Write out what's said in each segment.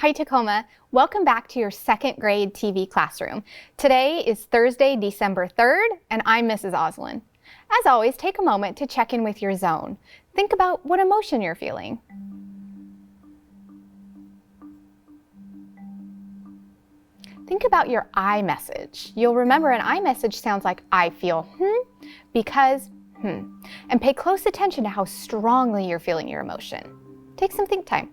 Hi Tacoma, welcome back to your second grade TV classroom. Today is Thursday, December 3rd, and I'm Mrs. Oslin. As always, take a moment to check in with your zone. Think about what emotion you're feeling. Think about your I message. You'll remember an I message sounds like I feel because and pay close attention to how strongly you're feeling your emotion. Take some think time.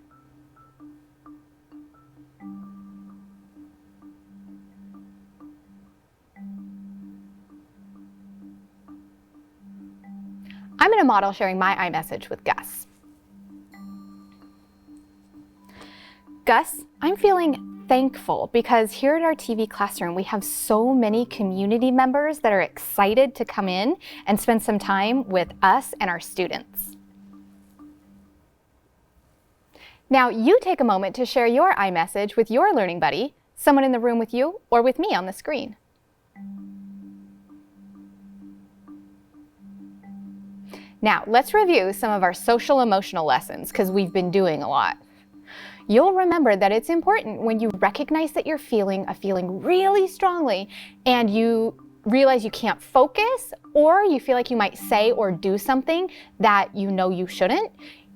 I'm going to model sharing my I message with Gus. Gus, I'm feeling thankful because here at our TV classroom, we have so many community members that are excited to come in and spend some time with us and our students. Now you take a moment to share your I message with your learning buddy, someone in the room with you, or with me on the screen. Now, let's review some of our social emotional lessons because we've been doing a lot. You'll remember that it's important when you recognize that you're feeling a feeling really strongly and you realize you can't focus or you feel like you might say or do something that you know you shouldn't,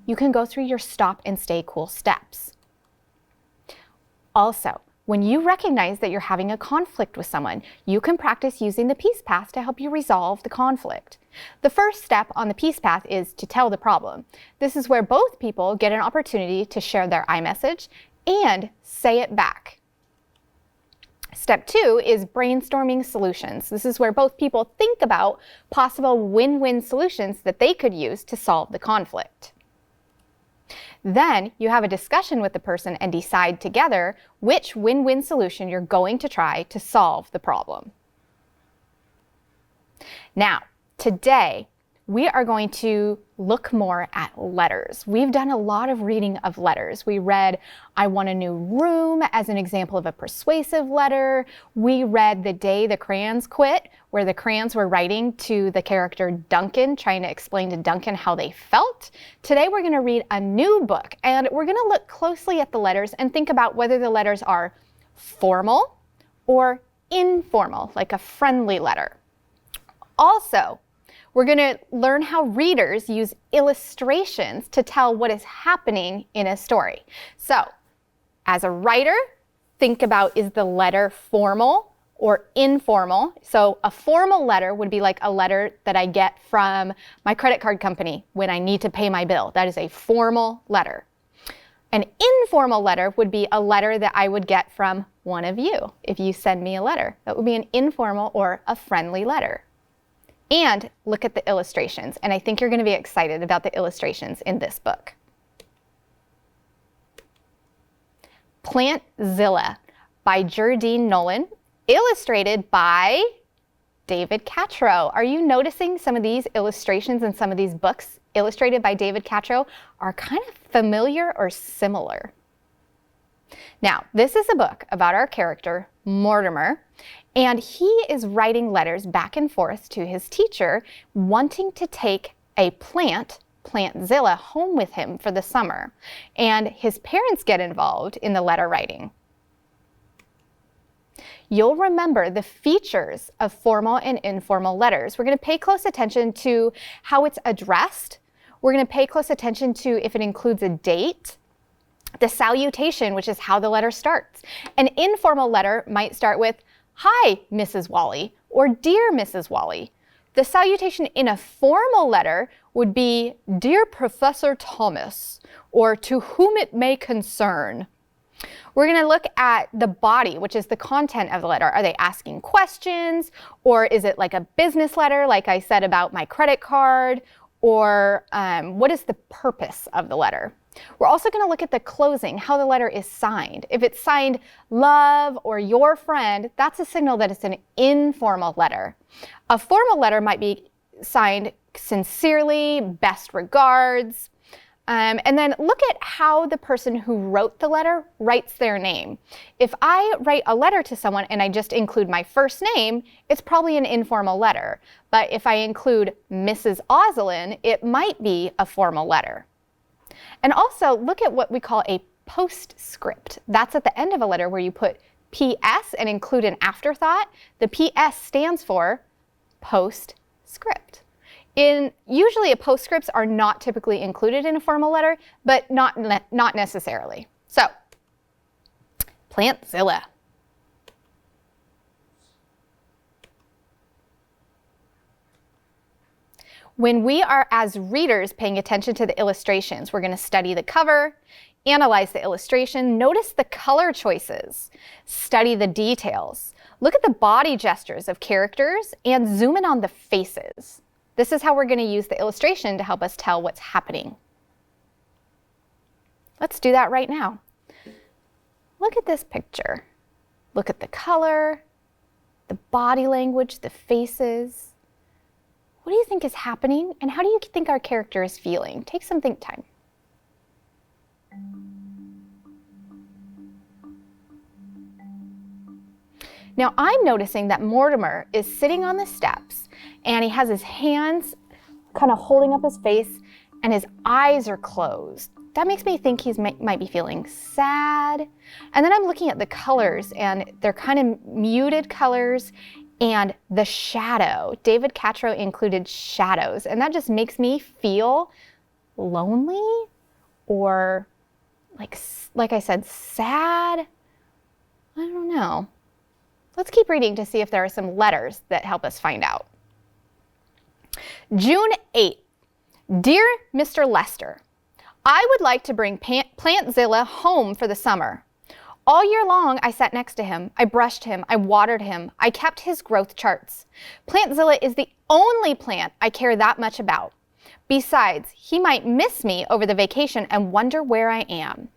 you can go through your stop and stay cool steps. Also, when you recognize that you're having a conflict with someone, you can practice using the peace path to help you resolve the conflict. The first step on the peace path is to tell the problem. This is where both people get an opportunity to share their I message and say it back. Step 2 is brainstorming solutions. This is where both people think about possible win-win solutions that they could use to solve the conflict. Then you have a discussion with the person and decide together which win-win solution you're going to try to solve the problem. Now, today, we are going to look more at letters. We've done a lot of reading of letters. We read I Want a New Room as an example of a persuasive letter. We read The Day the Crayons Quit, where the crayons were writing to the character Duncan, trying to explain to Duncan how they felt. Today we're going to read a new book, and we're going to look closely at the letters and think about whether the letters are formal or informal, like a friendly letter. Also, we're going to learn how readers use illustrations to tell what is happening in a story. So, as a writer, think about, is the letter formal or informal? So a formal letter would be like a letter that I get from my credit card company when I need to pay my bill. That is a formal letter. An informal letter would be a letter that I would get from one of you if you send me a letter. That would be an informal or a friendly letter. And look at the illustrations, and I think you're going to be excited about the illustrations in this book. Plantzilla by Gerdine Nolan, illustrated by David Catrow. Are you noticing some of these illustrations in some of these books illustrated by David Catrow are kind of familiar or similar? Now, this is a book about our character, Mortimer, and he is writing letters back and forth to his teacher, wanting to take a plant, Plantzilla, home with him for the summer. And his parents get involved in the letter writing. You'll remember the features of formal and informal letters. We're going to pay close attention to how it's addressed. We're going to pay close attention to if it includes a date. The salutation, which is how the letter starts. An informal letter might start with, "Hi, Mrs. Wally," or "Dear Mrs. Wally." The salutation in a formal letter would be, "Dear Professor Thomas," or "To whom it may concern." We're going to look at the body, which is the content of the letter. Are they asking questions? Or is it like a business letter, like I said about my credit card? Or what is the purpose of the letter? We're also going to look at the closing, how the letter is signed. If it's signed love or your friend, that's a signal that it's an informal letter. A formal letter might be signed sincerely, best regards. And then look at how the person who wrote the letter writes their name. If I write a letter to someone and I just include my first name, it's probably an informal letter. But if I include Mrs. Oslin, it might be a formal letter. And also look at what we call a postscript. That's at the end of a letter where you put PS and include an afterthought. The PS stands for postscript. Usually a postscripts are not typically included in a formal letter, but not necessarily. So, Plantzilla. When we are, as readers, paying attention to the illustrations, we're going to study the cover, analyze the illustration, notice the color choices, study the details, look at the body gestures of characters, and zoom in on the faces. This is how we're going to use the illustration to help us tell what's happening. Let's do that right now. Look at this picture. Look at the color, the body language, the faces. What do you think is happening, and how do you think our character is feeling? Take some think time. Now I'm noticing that Mortimer is sitting on the steps and he has his hands kind of holding up his face and his eyes are closed. That makes me think he might be feeling sad. And then I'm looking at the colors and they're kind of muted colors and the shadow. David Catro included shadows, and that just makes me feel lonely or like I said, sad. I don't know. Let's keep reading to see if there are some letters that help us find out. June 8th. Dear Mr. Lester, I would like to bring Plantzilla home for the summer. All year long, I sat next to him. I brushed him. I watered him. I kept his growth charts. Plantzilla is the only plant I care that much about. Besides, he might miss me over the vacation and wonder where I am.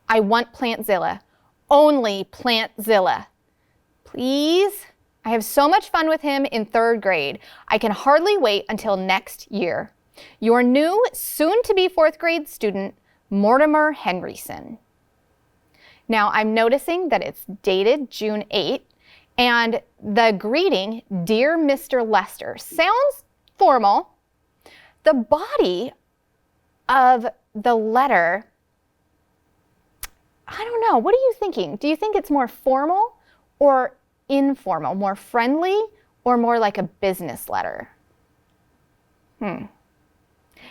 I want Plantzilla. Only Plantzilla. Please? I have so much fun with him in 3rd grade. I can hardly wait until next year. Your new, soon-to-be 4th grade student, Mortimer Henryson. Now, I'm noticing that it's dated June 8th, and the greeting, Dear Mr. Lester, sounds formal. The body of the letter, I don't know. What are you thinking? Do you think it's more formal or informal? More friendly or more like a business letter?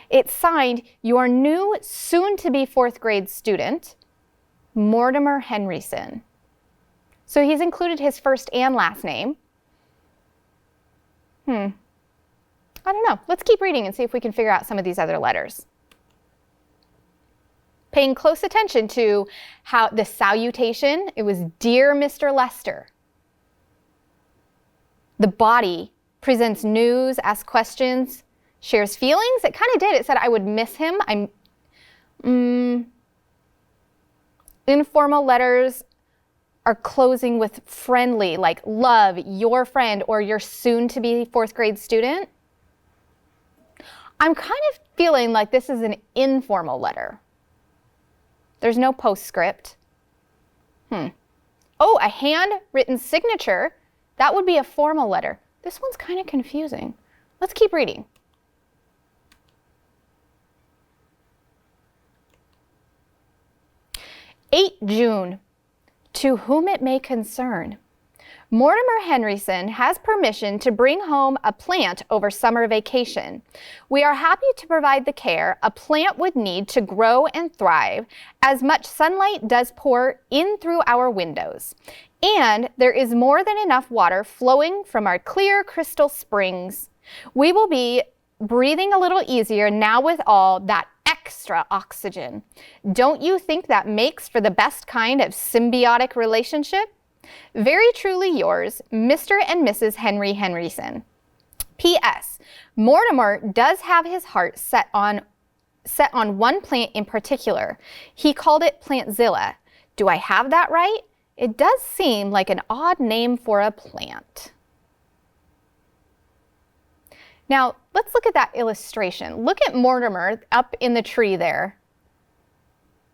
It's signed, Your new, soon-to-be 4th grade student, Mortimer Henryson. So he's included his first and last name. I don't know. Let's keep reading and see if we can figure out some of these other letters. Paying close attention to how the salutation, it was Dear Mr. Lester. The body presents news, asks questions, shares feelings. It kind of did. It said I would miss him. Informal letters are closing with friendly, like love, your friend, or your soon-to-be 4th grade student. I'm kind of feeling like this is an informal letter. There's no postscript. Oh, a handwritten signature. That would be a formal letter. This one's kind of confusing. Let's keep reading. 8 June. To whom it may concern. Mortimer Henryson has permission to bring home a plant over summer vacation. We are happy to provide the care a plant would need to grow and thrive, as much sunlight does pour in through our windows. And there is more than enough water flowing from our clear crystal springs. We will be breathing a little easier now with all that extra oxygen. Don't you think that makes for the best kind of symbiotic relationship? Very truly yours, Mr. and Mrs. Henry Henryson. P.S. Mortimer does have his heart set on one plant in particular. He called it Plantzilla. Do I have that right? It does seem like an odd name for a plant. Now, let's look at that illustration. Look at Mortimer up in the tree there.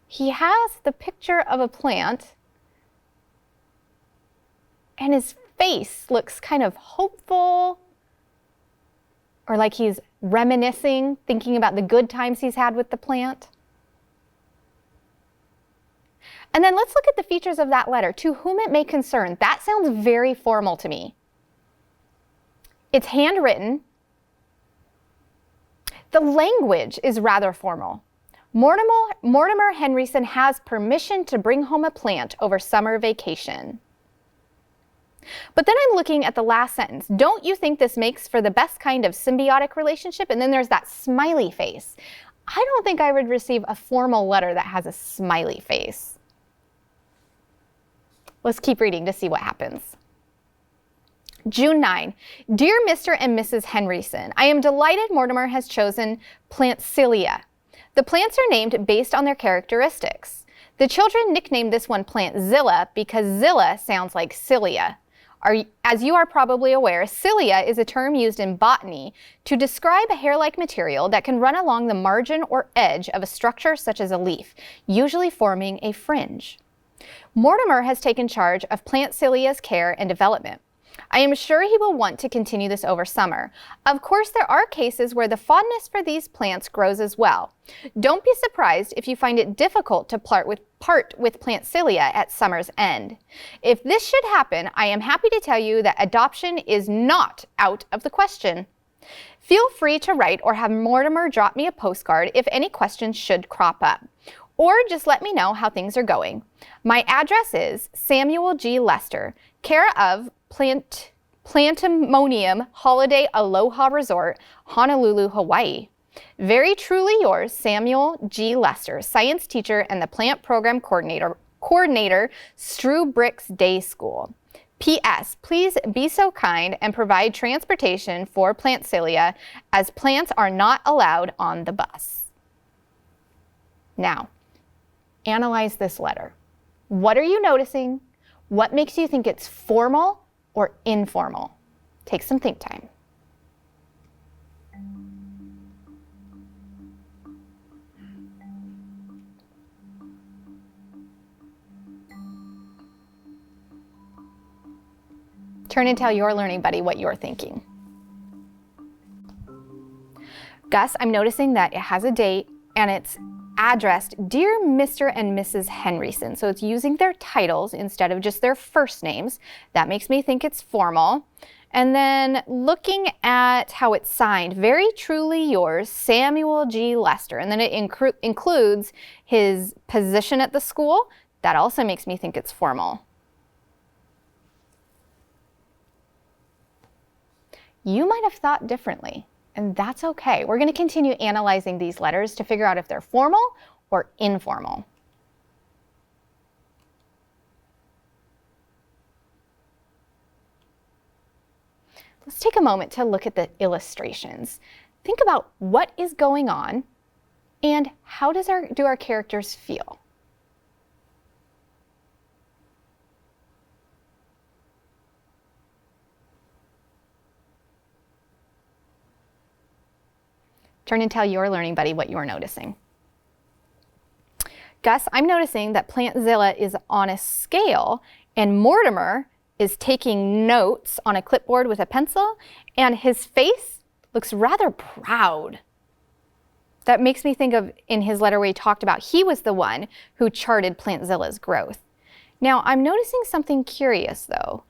He has the picture of a plant, and his face looks kind of hopeful, or like he's reminiscing, thinking about the good times he's had with the plant. And then let's look at the features of that letter. To whom it may concern. That sounds very formal to me. It's handwritten. The language is rather formal. Mortimer Henryson has permission to bring home a plant over summer vacation. But then I'm looking at the last sentence. Don't you think this makes for the best kind of symbiotic relationship? And then there's that smiley face. I don't think I would receive a formal letter that has a smiley face. Let's keep reading to see what happens. June 9. Dear Mr. and Mrs. Henryson, I am delighted Mortimer has chosen Plantzilla. The plants are named based on their characteristics. The children nicknamed this one Plantzilla because Zilla sounds like cilia. As you are probably aware, cilia is a term used in botany to describe a hair-like material that can run along the margin or edge of a structure such as a leaf, usually forming a fringe. Mortimer has taken charge of Plantzilla's care and development. I am sure he will want to continue this over summer. Of course, there are cases where the fondness for these plants grows as well. Don't be surprised if you find it difficult to part with Plantzilla at summer's end. If this should happen, I am happy to tell you that adoption is not out of the question. Feel free to write or have Mortimer drop me a postcard if any questions should crop up. Or just let me know how things are going. My address is Samuel G. Lester, care of Plantimonium Holiday Aloha Resort, Honolulu, Hawaii. Very truly yours, Samuel G. Lester, science teacher and the plant program coordinator, Strew Bricks Day School. P.S. Please be so kind and provide transportation for Plantzilla, as plants are not allowed on the bus. Now, analyze this letter. What are you noticing? What makes you think it's formal or informal? Take some think time. Turn and tell your learning buddy what you're thinking. Gus, I'm noticing that it has a date and it's addressed Dear Mr. and Mrs. Henryson. So it's using their titles instead of just their first names. That makes me think it's formal. And then looking at how it's signed, very truly yours, Samuel G. Lester. And then it includes his position at the school. That also makes me think it's formal. You might have thought differently, and that's okay. We're going to continue analyzing these letters to figure out if they're formal or informal. Let's take a moment to look at the illustrations. Think about what is going on and how do our characters feel? Turn and tell your learning buddy what you're noticing. Gus, I'm noticing that Plantzilla is on a scale and Mortimer is taking notes on a clipboard with a pencil, and his face looks rather proud. That makes me think of in his letter where he talked about he was the one who charted Plantzilla's growth. Now, I'm noticing something curious though,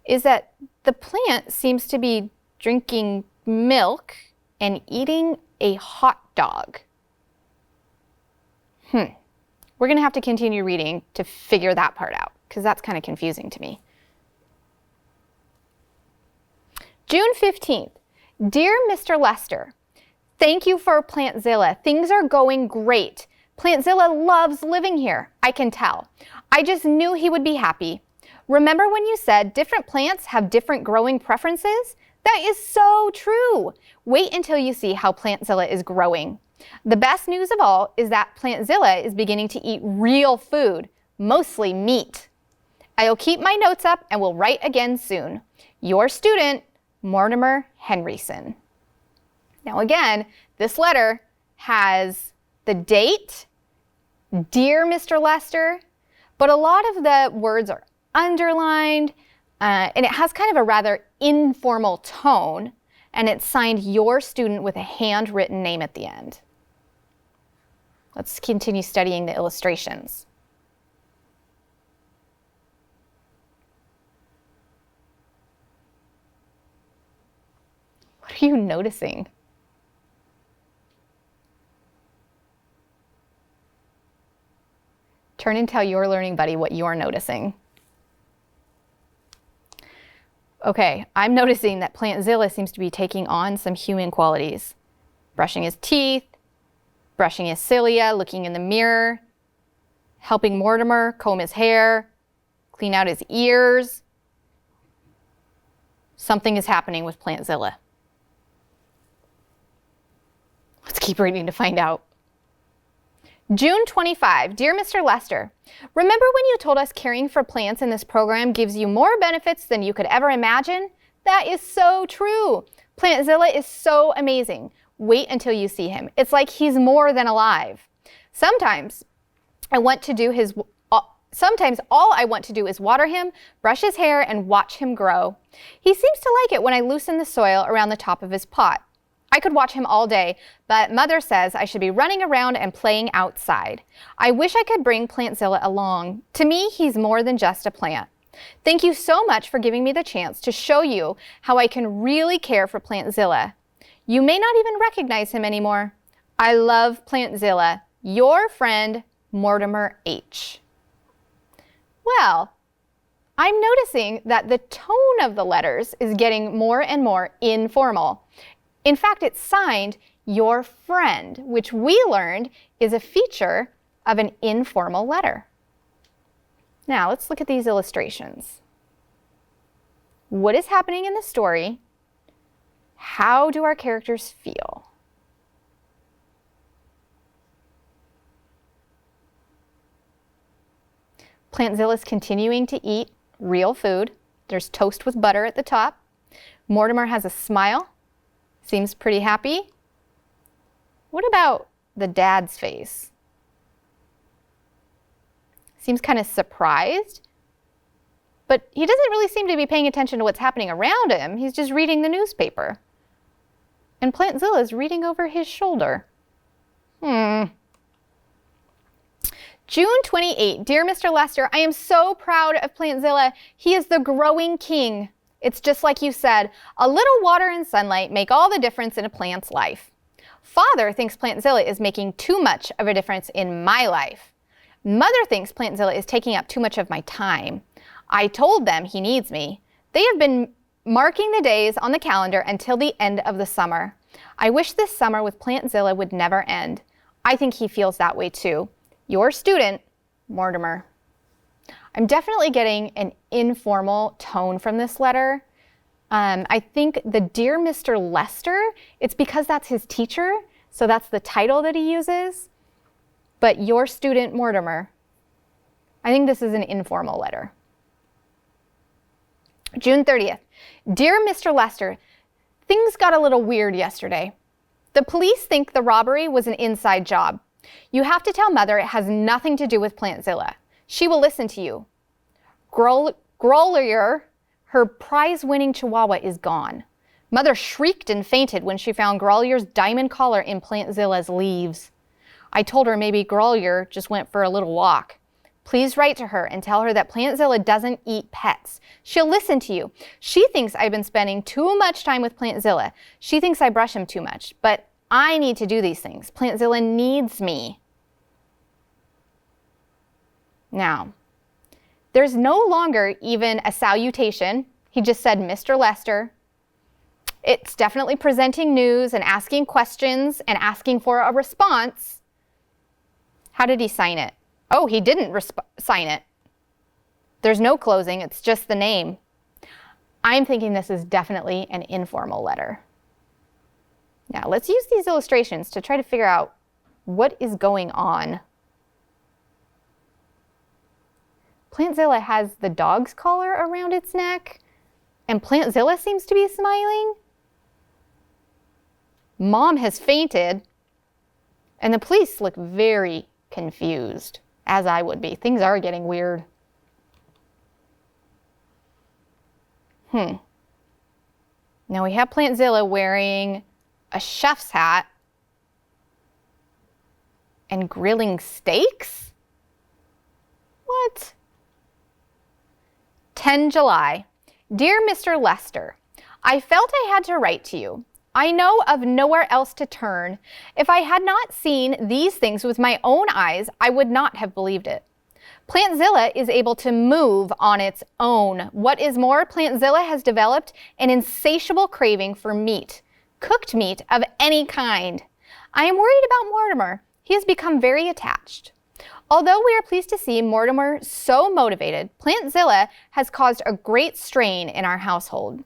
is that the plant seems to be drinking milk and eating a hot dog. We're going to have to continue reading to figure that part out, because that's kind of confusing to me. June 15th. Dear Mr. Lester, thank you for Plantzilla. Things are going great. Plantzilla loves living here, I can tell. I just knew he would be happy. Remember when you said different plants have different growing preferences? That is so true. Wait until you see how Plantzilla is growing. The best news of all is that Plantzilla is beginning to eat real food, mostly meat. I'll keep my notes up and will write again soon. Your student, Mortimer Henryson. Now again, this letter has the date, Dear Mr. Lester, but a lot of the words are underlined, and it has kind of a rather informal tone, and it's signed your student with a handwritten name at the end. Let's continue studying the illustrations. What are you noticing? Turn and tell your learning buddy what you're noticing. Okay, I'm noticing that Plantzilla seems to be taking on some human qualities. Brushing his teeth, brushing his cilia, looking in the mirror, helping Mortimer comb his hair, clean out his ears. Something is happening with Plantzilla. Let's keep reading to find out. June 25, Dear Mr. Lester, remember when you told us caring for plants in this program gives you more benefits than you could ever imagine? That is so true. Plantzilla is so amazing. Wait until you see him. It's like he's more than alive. Sometimes all I want to do is water him, brush his hair, and watch him grow. He seems to like it when I loosen the soil around the top of his pot. I could watch him all day, but Mother says I should be running around and playing outside. I wish I could bring Plantzilla along. To me, he's more than just a plant. Thank you so much for giving me the chance to show you how I can really care for Plantzilla. You may not even recognize him anymore. I love Plantzilla. Your friend, Mortimer H. Well, I'm noticing that the tone of the letters is getting more and more informal. In fact, it's signed your friend, which we learned is a feature of an informal letter. Now, let's look at these illustrations. What is happening in the story? How do our characters feel? Plantzilla is continuing to eat real food. There's toast with butter at the top. Mortimer has a smile. Seems pretty happy. What about the dad's face? Seems kind of surprised, but he doesn't really seem to be paying attention to what's happening around him. He's just reading the newspaper. And Plantzilla is reading over his shoulder. June 28, Dear Mr. Lester, I am so proud of Plantzilla. He is the growing king. It's just like you said, a little water and sunlight make all the difference in a plant's life. Father thinks Plantzilla is making too much of a difference in my life. Mother thinks Plantzilla is taking up too much of my time. I told them he needs me. They have been marking the days on the calendar until the end of the summer. I wish this summer with Plantzilla would never end. I think he feels that way too. Your student, Mortimer. I'm definitely getting an informal tone from this letter. I think the Dear Mr. Lester, it's because that's his teacher, so that's the title that he uses. But your student, Mortimer, I think this is an informal letter. June 30th. Dear Mr. Lester, things got a little weird yesterday. The police think the robbery was an inside job. You have to tell Mother it has nothing to do with Plantzilla. She will listen to you. Grolier, her prize-winning chihuahua, is gone. Mother shrieked and fainted when she found Grolier's diamond collar in Plantzilla's leaves. I told her maybe Grolier just went for a little walk. Please write to her and tell her that Plantzilla doesn't eat pets. She'll listen to you. She thinks I've been spending too much time with Plantzilla. She thinks I brush him too much, but I need to do these things. Plantzilla needs me. Now, there's no longer even a salutation. He just said, Mr. Lester. It's definitely presenting news and asking questions and asking for a response. How did he sign it? Oh, he didn't sign it. There's no closing. It's just the name. I'm thinking this is definitely an informal letter. Now, let's use these illustrations to try to figure out what is going on. Plantzilla has the dog's collar around its neck, and Plantzilla seems to be smiling. Mom has fainted, and the police look very confused, as I would be. Things are getting weird. Now we have Plantzilla wearing a chef's hat and grilling steaks? What? 10 July. Dear Mr. Lester, I felt I had to write to you. I know of nowhere else to turn. If I had not seen these things with my own eyes, I would not have believed it. Plantzilla is able to move on its own. What is more, Plantzilla has developed an insatiable craving for meat, cooked meat of any kind. I am worried about Mortimer. He has become very attached. Although we are pleased to see Mortimer so motivated, Plantzilla has caused a great strain in our household.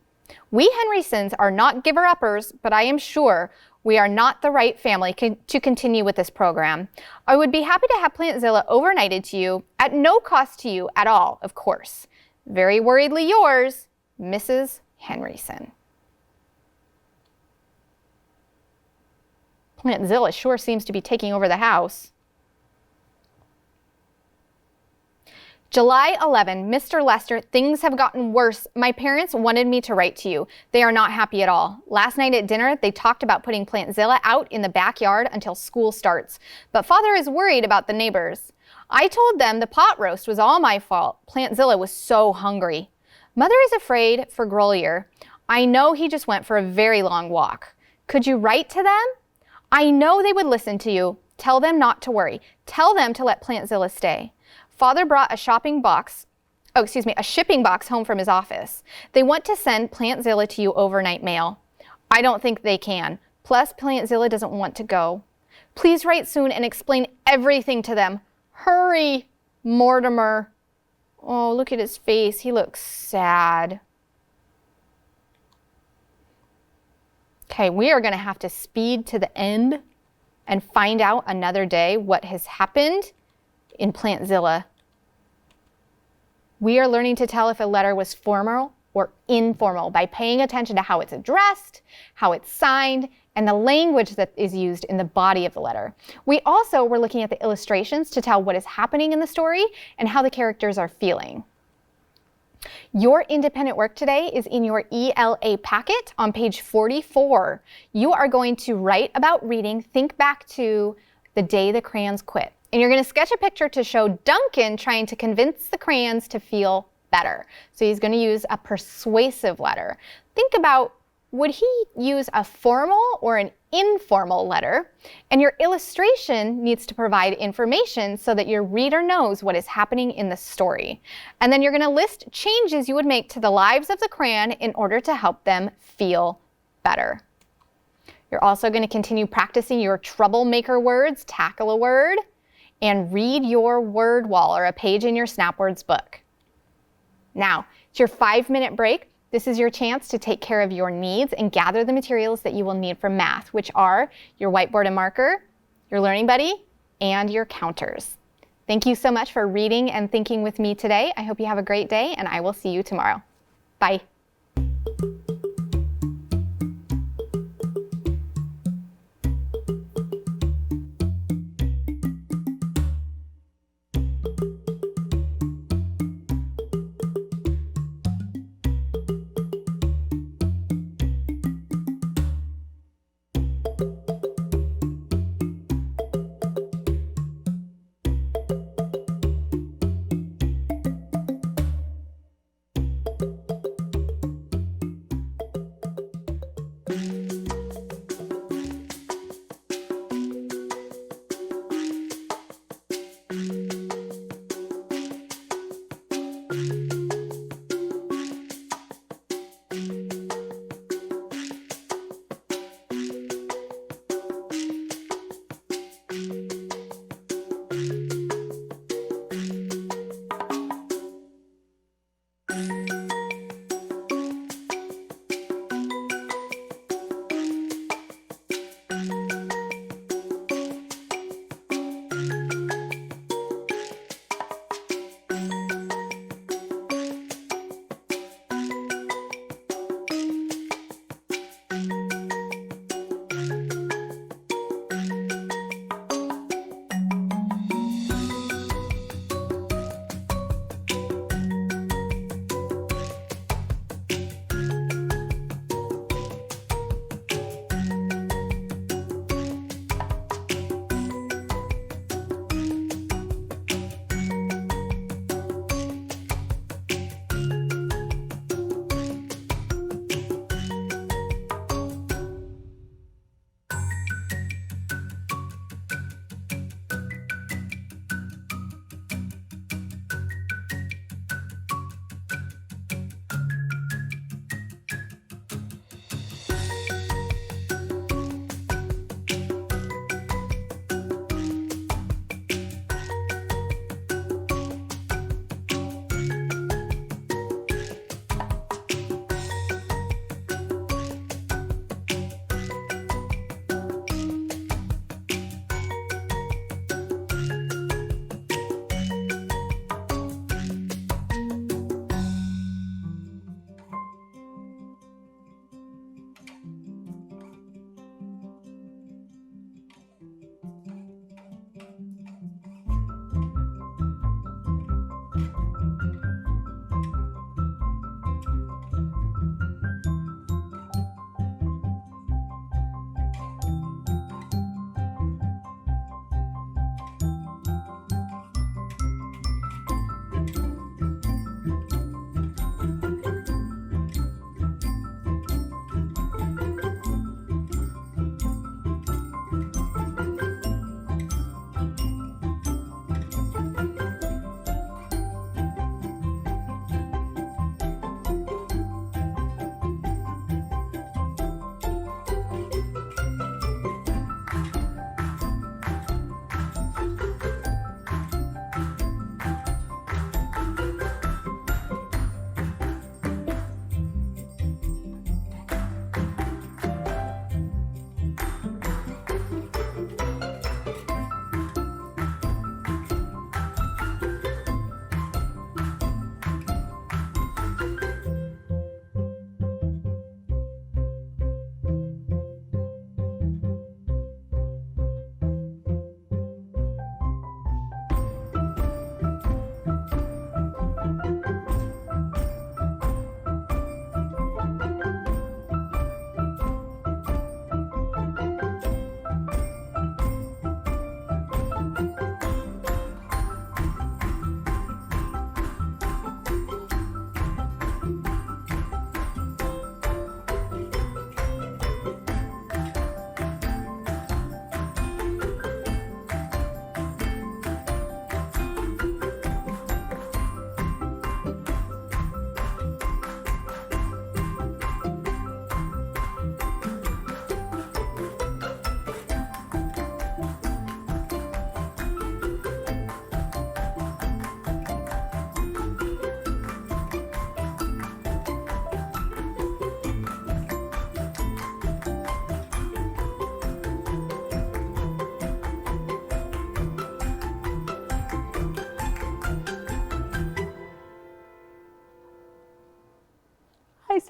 We Henrysons are not giver-uppers, but I am sure we are not the right family to continue with this program. I would be happy to have Plantzilla overnighted to you, at no cost to you at all, of course. Very worriedly yours, Mrs. Henryson. Plantzilla sure seems to be taking over the house. July 11, Mr. Lester, things have gotten worse. My parents wanted me to write to you. They are not happy at all. Last night at dinner, they talked about putting Plantzilla out in the backyard until school starts. But Father is worried about the neighbors. I told them the pot roast was all my fault. Plantzilla was so hungry. Mother is afraid for Grolier. I know he just went for a very long walk. Could you write to them? I know they would listen to you. Tell them not to worry. Tell them to let Plantzilla stay. Father brought a shipping box home from his office. They want to send Plantzilla to you overnight mail. I don't think they can. Plus, Plantzilla doesn't want to go. Please write soon and explain everything to them. Hurry, Mortimer. Oh, look at his face. He looks sad. Okay, we are going to have to speed to the end and find out another day what has happened in Plantzilla. We are learning to tell if a letter was formal or informal by paying attention to how it's addressed, how it's signed, and the language that is used in the body of the letter. We also were looking at the illustrations to tell what is happening in the story and how the characters are feeling. Your independent work today is in your ELA packet on page 44. You are going to write about reading. Think back to the day the crayons quit. And you're going to sketch a picture to show Duncan trying to convince the crayons to feel better. So he's going to use a persuasive letter. Think about, would he use a formal or an informal letter? And your illustration needs to provide information so that your reader knows what is happening in the story. And then you're going to list changes you would make to the lives of the crayon in order to help them feel better. You're also going to continue practicing your troublemaker words, tackle a word, and read your word wall or a page in your SnapWords book. Now, it's your 5-minute break. This is your chance to take care of your needs and gather the materials that you will need for math, which are your whiteboard and marker, your learning buddy, and your counters. Thank you so much for reading and thinking with me today. I hope you have a great day, and I will see you tomorrow. Bye.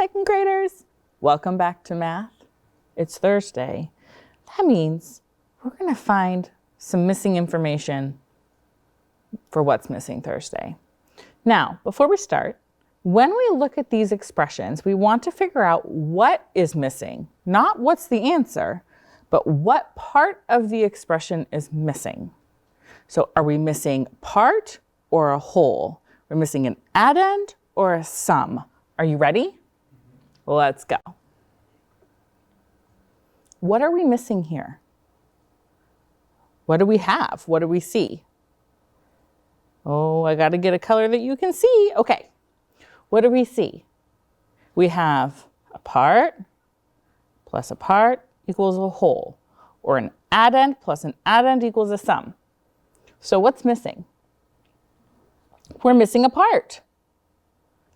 second graders. Welcome back to math. It's Thursday. That means we're going to find some missing information for what's missing Thursday. Now, before we start, when we look at these expressions, we want to figure out what is missing, not what's the answer, but what part of the expression is missing. So are we missing part or a whole? We're missing an addend or a sum. Are you ready? Let's go. What are we missing here? What do we have? What do we see? Oh, I got to get a color that you can see. Okay. What do we see? We have a part plus a part equals a whole, or an addend plus an addend equals a sum. So what's missing? We're missing a part.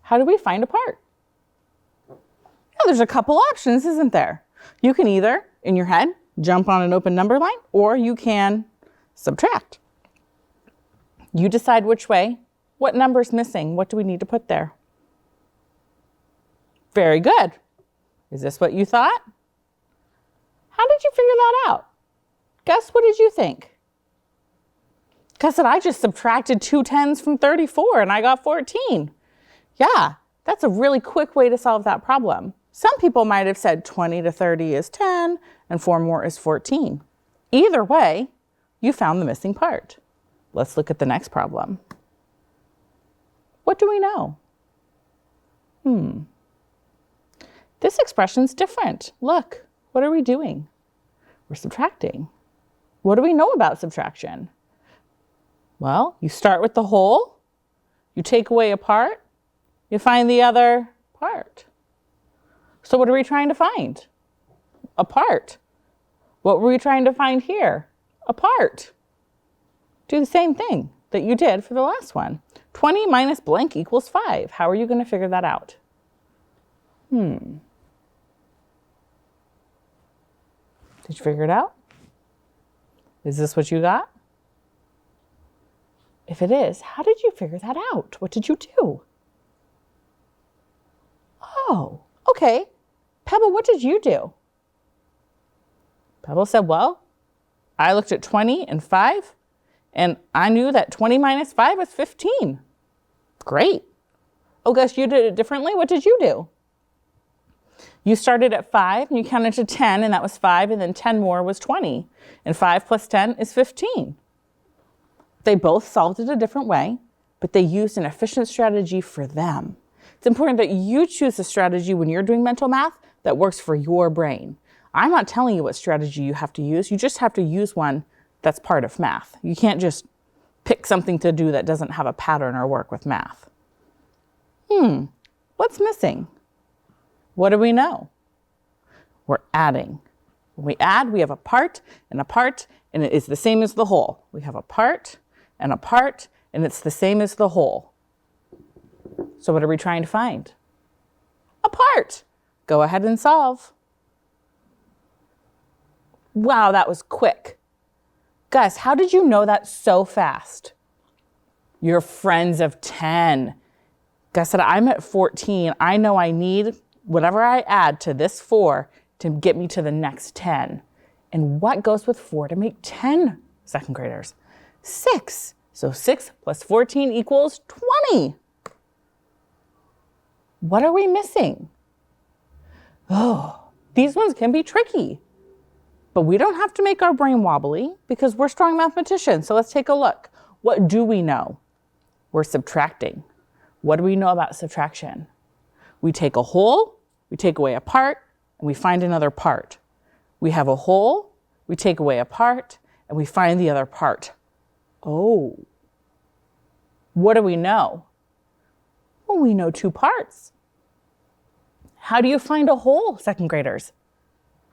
How do we find a part? Yeah, there's a couple options, isn't there? You can either, in your head, jump on an open number line, or you can subtract. You decide which way. What number's missing? What do we need to put there? Very good. Is this what you thought? How did you figure that out? Guess what did you think? Guess that I just subtracted 2 10s from 34 and I got 14. Yeah, that's a really quick way to solve that problem. Some people might have said 20 to 30 is 10 and 4 more is 14. Either way, you found the missing part. Let's look at the next problem. What do we know? This expression's different. Look, what are we doing? We're subtracting. What do we know about subtraction? Well, you start with the whole, you take away a part, you find the other part. So what are we trying to find? A part. What were we trying to find here? A part. Do the same thing that you did for the last one. 20 minus blank equals 5. How are you going to figure that out? Did you figure it out? Is this what you got? If it is, how did you figure that out? What did you do? Oh, okay. Pebble, what did you do? Pebble said, well, I looked at 20 and 5, and I knew that 20 minus 5 is 15. Great. Oh, Gus, you did it differently. What did you do? You started at 5 and you counted to 10, and that was 5, and then 10 more was 20. And 5 plus 10 is 15. They both solved it a different way, but they used an efficient strategy for them. It's important that you choose a strategy when you're doing mental math that works for your brain. I'm not telling you what strategy you have to use. You just have to use one that's part of math. You can't just pick something to do that doesn't have a pattern or work with math. What's missing? What do we know? We're adding. When we add, we have a part, and it is the same as the whole. We have a part, and it's the same as the whole. So what are we trying to find? A part. Go ahead and solve. Wow, that was quick. Gus, how did you know that so fast? You're friends of 10. Gus said, I'm at 14. I know I need whatever I add to this 4 to get me to the next 10. And what goes with 4 to make 10, second graders? 6. So 6 plus 14 equals 20. What are we missing? Oh, these ones can be tricky. But we don't have to make our brain wobbly because we're strong mathematicians. So let's take a look. What do we know? We're subtracting. What do we know about subtraction? We take a whole, we take away a part, and we find another part. We have a whole, we take away a part, and we find the other part. Oh. What do we know? Well, we know 2 parts. How do you find a whole, second graders?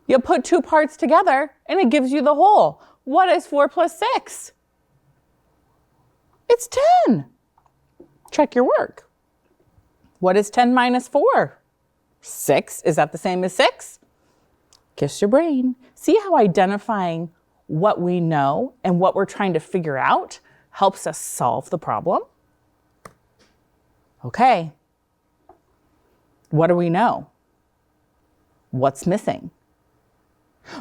You put 2 parts together and it gives you the whole. What is 4 plus 6? It's 10. Check your work. What is 10 minus 4? 6. Is that the same as 6? Kiss your brain. See how identifying what we know and what we're trying to figure out helps us solve the problem? Okay. What do we know? What's missing?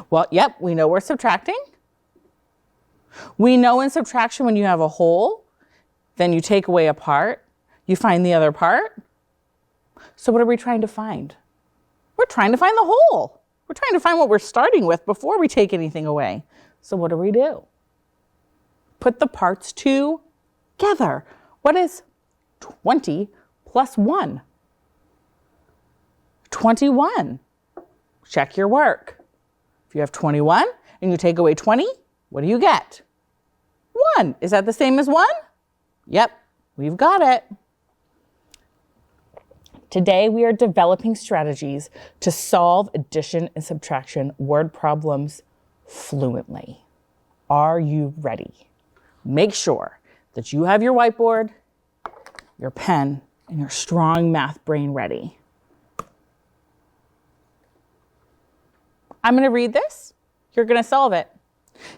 Well, yep, we know we're subtracting. We know in subtraction when you have a whole, then you take away a part, you find the other part. So what are we trying to find? We're trying to find the whole. We're trying to find what we're starting with before we take anything away. So what do? Put the parts together. What is 20 plus 1? 21. Check your work. If you have 21 and you take away 20, what do you get? 1. Is that the same as 1? Yep, we've got it. Today we are developing strategies to solve addition and subtraction word problems fluently. Are you ready? Make sure that you have your whiteboard, your pen, and your strong math brain ready. I'm going to read this. You're going to solve it.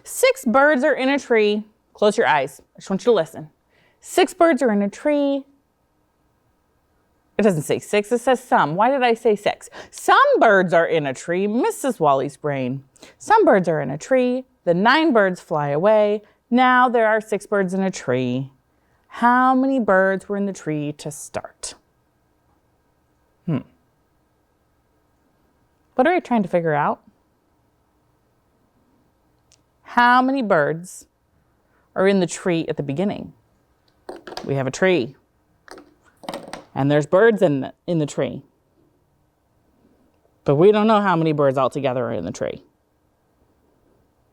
6 birds are in a tree. Close your eyes. I just want you to listen. 6 birds are in a tree. It doesn't say 6, it says some. Why did I say 6? Some birds are in a tree. Mrs. Wally's brain. Some birds are in a tree. The 9 birds fly away. Now there are 6 birds in a tree. How many birds were in the tree to start? What are we trying to figure out? How many birds are in the tree at the beginning? We have a tree. And there's birds in the tree. But we don't know how many birds altogether are in the tree.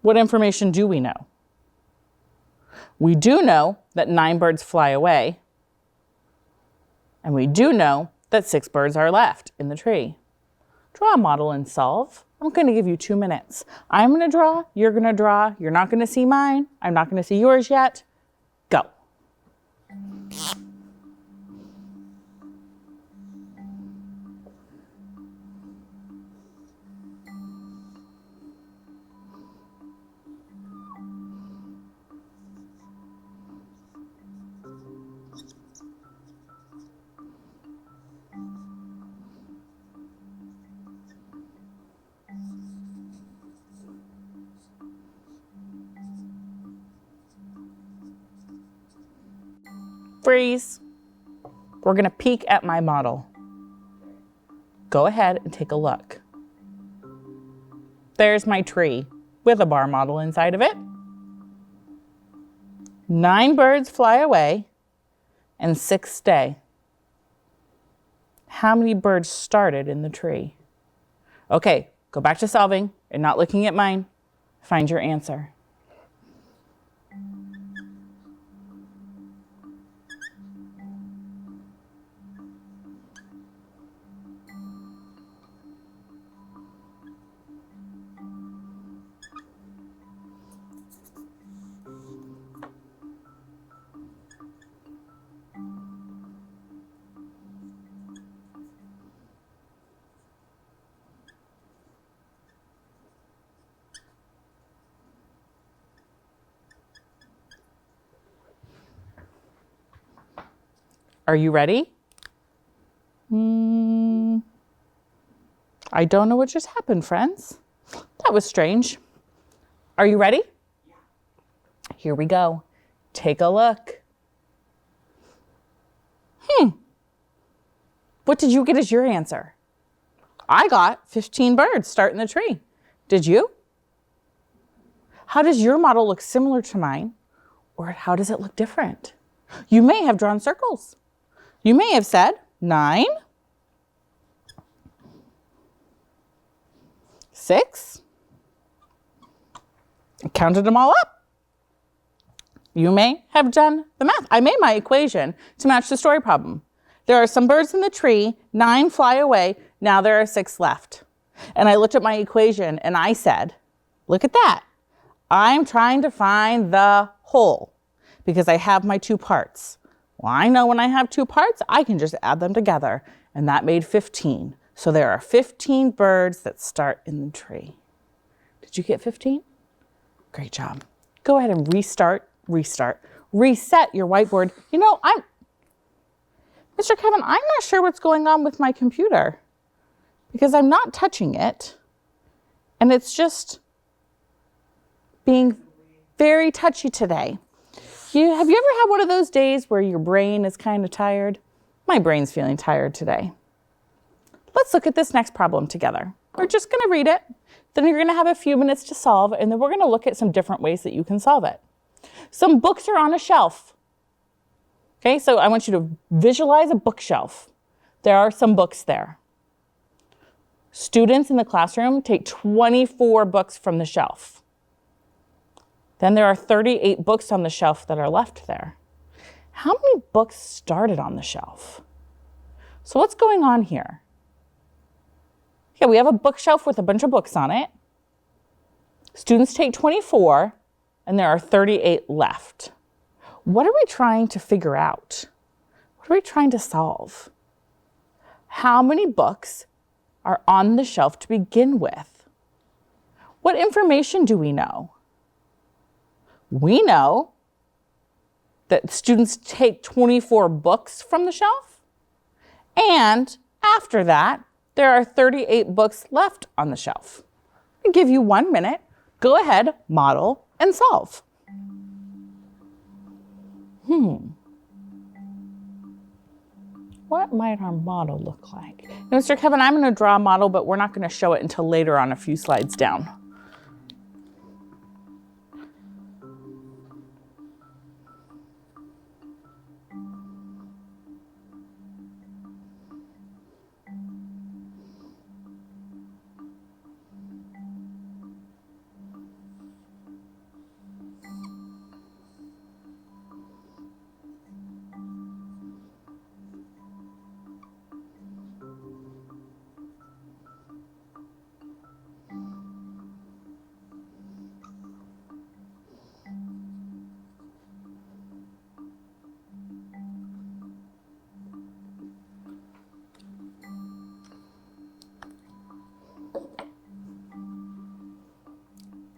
What information do we know? We do know that 9 birds fly away. And we do know that 6 birds are left in the tree. Draw a model and solve. I'm going to give you 2 minutes. I'm going to draw, you're going to draw. You're not going to see mine. I'm not going to see yours yet. Go. Freeze. We're going to peek at my model. Go ahead and take a look. There's my tree with a bar model inside of it. 9 birds fly away and 6 stay. How many birds started in the tree? Okay, go back to solving and not looking at mine. Find your answer. Are you ready? I don't know what just happened, friends. That was strange. Are you ready? Yeah. Here we go. Take a look. What did you get as your answer? I got 15 birds starting the tree. Did you? How does your model look similar to mine? Or how does it look different? You may have drawn circles. You may have said 9, 6, counted them all up. You may have done the math. I made my equation to match the story problem. There are some birds in the tree, 9 fly away, now there are 6 left. And I looked at my equation and I said, look at that. I'm trying to find the whole because I have my 2 parts. Well, I know when I have 2 parts, I can just add them together, and that made 15. So there are 15 birds that start in the tree. Did you get 15? Great job. Go ahead and restart, reset your whiteboard. You know, Mr. Kevin, I'm not sure what's going on with my computer because I'm not touching it and it's just being very touchy today. Have you ever had one of those days where your brain is kind of tired? My brain's feeling tired today. Let's look at this next problem together. We're just going to read it, then you're going to have a few minutes to solve, and then we're going to look at some different ways that you can solve it. Some books are on a shelf. Okay, so I want you to visualize a bookshelf. There are some books there. Students in the classroom take 24 books from the shelf. Then there are 38 books on the shelf that are left there. How many books started on the shelf? So what's going on here? Yeah, we have a bookshelf with a bunch of books on it. Students take 24, and there are 38 left. What are we trying to figure out? What are we trying to solve? How many books are on the shelf to begin with? What information do we know? We know that students take 24 books from the shelf, and after that, there are 38 books left on the shelf. I'll give you 1 minute. Go ahead, model, and solve. What might our model look like? Now, Mr. Kevin, I'm going to draw a model, but we're not going to show it until later on a few slides down.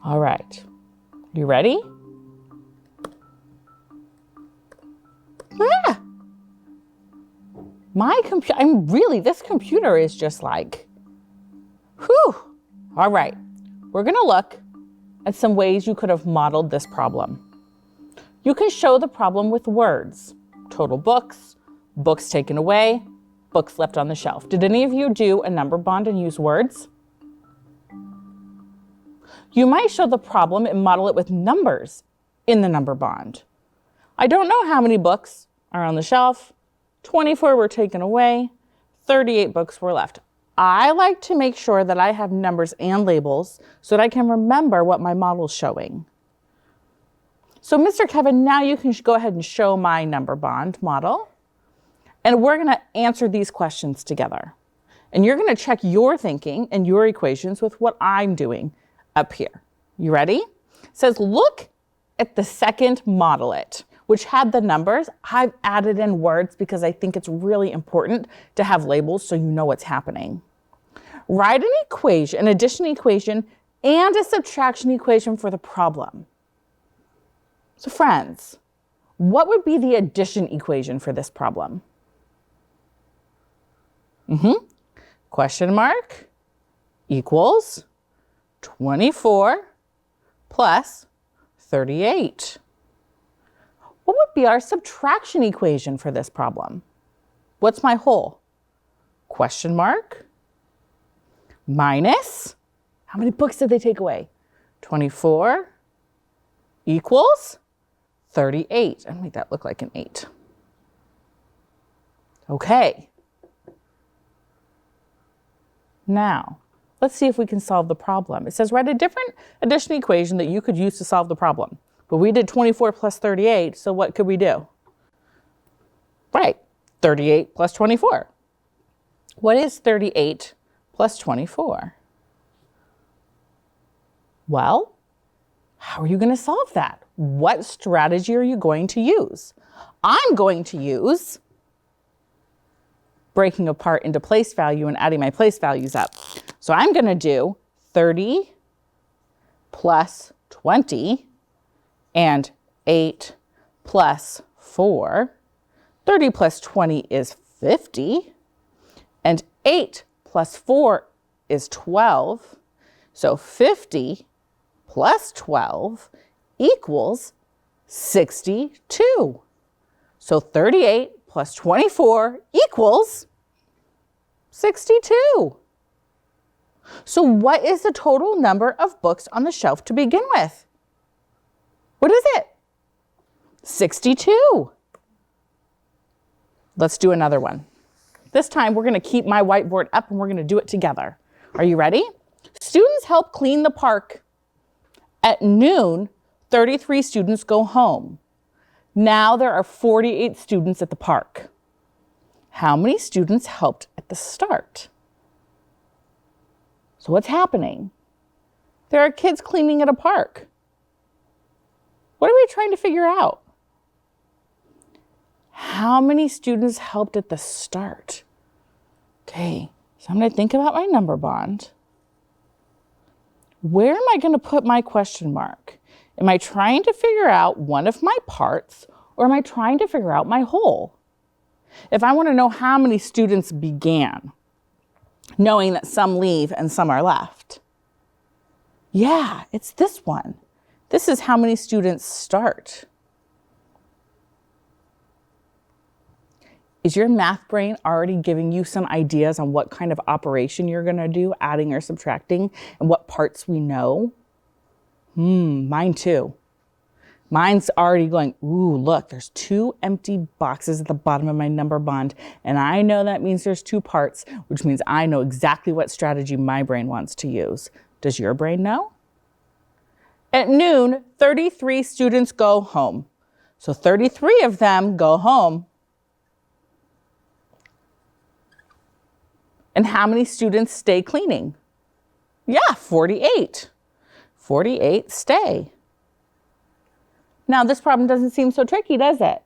All right, you ready? Ah! This computer is just like, whew. All right, we're gonna look at some ways you could have modeled this problem. You can show the problem with words. Total books, books taken away, books left on the shelf. Did any of you do a number bond and use words? You might show the problem and model it with numbers in the number bond. I don't know how many books are on the shelf. 24 were taken away, 38 books were left. I like to make sure that I have numbers and labels so that I can remember what my model's showing. So Mr. Kevin, now you can go ahead and show my number bond model. And we're going to answer these questions together. And you're going to check your thinking and your equations with what I'm doing up here. You ready? It says, look at the second model it, which had the numbers. I've added in words because I think it's really important to have labels so you know what's happening. Write an equation, an addition equation, and a subtraction equation for the problem. So friends, what would be the addition equation for this problem? Question mark equals 24 plus 38. What would be our subtraction equation for this problem? What's my whole? Question mark minus, how many books did they take away? 24 equals 38. And make that look like an 8. Okay. Now, let's see if we can solve the problem. It says write a different addition equation that you could use to solve the problem. But we did 24 plus 38, so what could we do? Right, 38 plus 24. What is 38 plus 24? Well, how are you going to solve that? What strategy are you going to use? I'm going to use breaking apart into place value and adding my place values up. So I'm going to do 30 plus 20 and 8 plus 4. 30 plus 20 is 50. And 8 plus 4 is 12. So 50 plus 12 equals 62. So 38 plus 24 equals 62. So what is the total number of books on the shelf to begin with? What is it? 62. Let's do another one. This time we're going to keep my whiteboard up and we're going to do it together. Are you ready? Students help clean the park. At noon, 33 students go home. Now there are 48 students at the park. How many students helped at the start? So what's happening? There are kids cleaning at a park. What are we trying to figure out? How many students helped at the start? Okay, so I'm going to think about my number bond. Where am I going to put my question mark? Am I trying to figure out one of my parts, or am I trying to figure out my whole? If I want to know how many students began, knowing that some leave and some are left, yeah, it's this one. This is how many students start. Is your math brain already giving you some ideas on what kind of operation you're going to do, adding or subtracting, and what parts we know? Mine too. Mine's already going, ooh, look, there's 2 empty boxes at the bottom of my number bond, and I know that means there's 2 parts, which means I know exactly what strategy my brain wants to use. Does your brain know? At noon, 33 students go home. So 33 of them go home. And how many students stay cleaning? Yeah, 48. 48 stay. Now this problem doesn't seem so tricky, does it?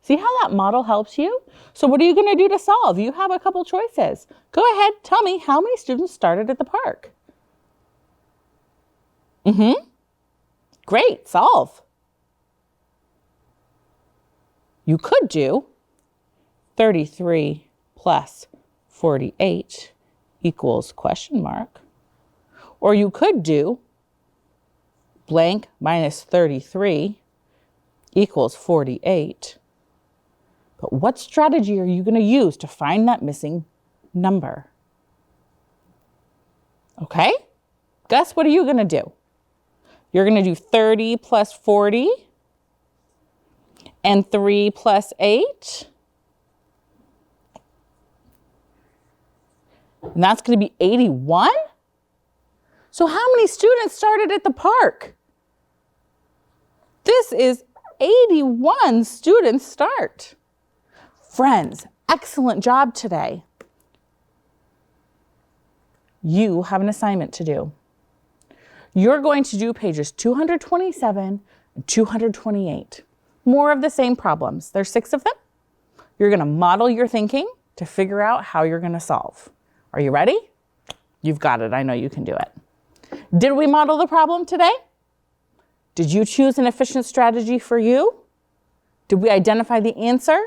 See how that model helps you? So what are you going to do to solve? You have a couple choices. Go ahead, tell me how many students started at the park. Great, solve. You could do 33 plus 48 equals question mark. Or you could do blank minus 33 equals 48. But what strategy are you going to use to find that missing number? Okay? Gus, what are you going to do? You're going to do 30 plus 40 and 3 plus 8. And that's going to be 81? So how many students started at the park? This is 81 students start. Friends, excellent job today. You have an assignment to do. You're going to do pages 227 and 228. More of the same problems. There's 6 of them. You're going to model your thinking to figure out how you're going to solve. Are you ready? You've got it. I know you can do it. Did we model the problem today? Did you choose an efficient strategy for you? Did we identify the answer?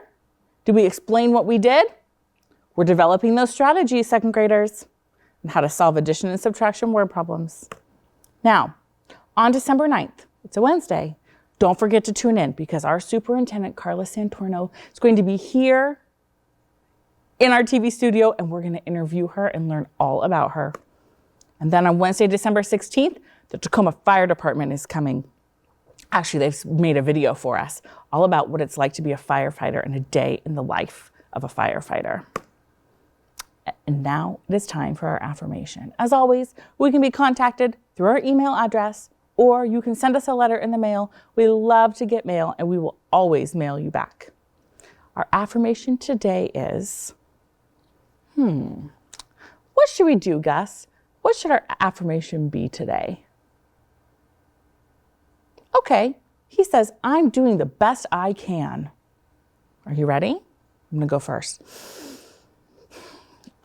Did we explain what we did? We're developing those strategies, second graders, and how to solve addition and subtraction word problems. Now, on December 9th, it's a Wednesday, don't forget to tune in because our superintendent, Carla Santorno, is going to be here in our TV studio, and we're going to interview her and learn all about her. And then on Wednesday, December 16th, the Tacoma Fire Department is coming. Actually, they've made a video for us all about what it's like to be a firefighter and a day in the life of a firefighter. And now it is time for our affirmation. As always, we can be contacted through our email address, or you can send us a letter in the mail. We love to get mail, and we will always mail you back. Our affirmation today is, what should we do, Gus? What should our affirmation be today? Okay, he says, I'm doing the best I can. Are you ready? I'm going to go first.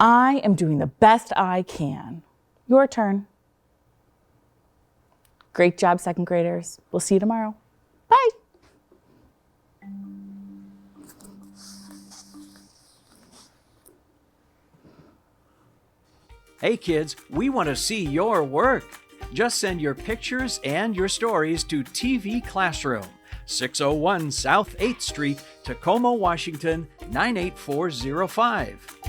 I am doing the best I can. Your turn. Great job, second graders. We'll see you tomorrow. Bye. Hey kids, we want to see your work. Just send your pictures and your stories to TV Classroom, 601 South 8th Street, Tacoma, Washington, 98405.